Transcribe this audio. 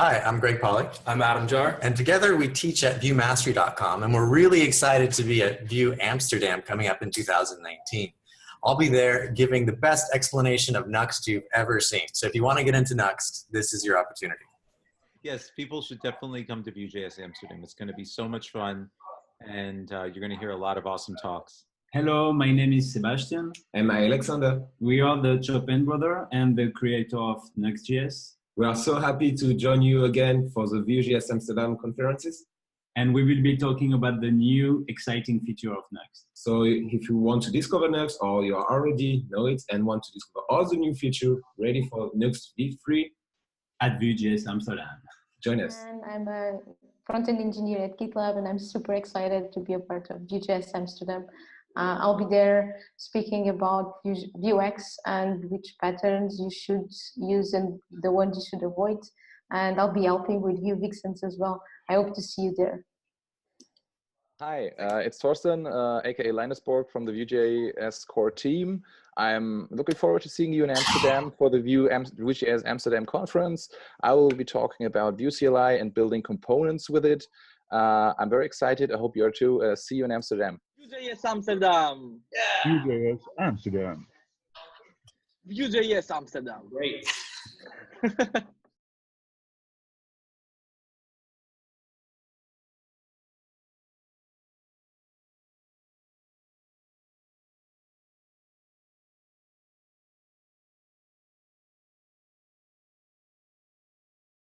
Hi, I'm Greg Polly. I'm Adam Jar. And together we teach at viewmastery.com, and we're really excited to be at Vue Amsterdam coming up in 2019. I'll be there giving the best explanation of Nuxt you've ever seen. So if you want to get into Nuxt, this is your opportunity. Yes, people should definitely come to Vuejs Amsterdam. It's going to be so much fun, and you're going to hear a lot of awesome talks. Hello, my name is Sebastian. And I'm Alexander. We are the Chopin brother and the creator of nuxt.js. We are so happy to join you again for the Vuejs Amsterdam conferences. And we will be talking about the new exciting feature of Nuxt. So if you want to discover Nuxt or you already know it and want to discover all the new features ready for Nuxt be free at Vuejs Amsterdam. Join us. And I'm a front-end engineer at GitLab, and I'm super excited to be a part of Vuejs Amsterdam. I'll be there speaking about Vuex and which patterns you should use and the ones you should avoid. And I'll be helping with Vue Vixens as well. I hope to see you there. Hi, it's Thorsten, aka Linusborg from the Vue.js core team. I'm looking forward to seeing you in Amsterdam for the Vuejs Amsterdam conference. I will be talking about Vue CLI and building components with it. I'm very excited. I hope you are too. See you in Amsterdam. Vuejs Amsterdam. Yeah. Vuejs Amsterdam. Vuejs Amsterdam. Great.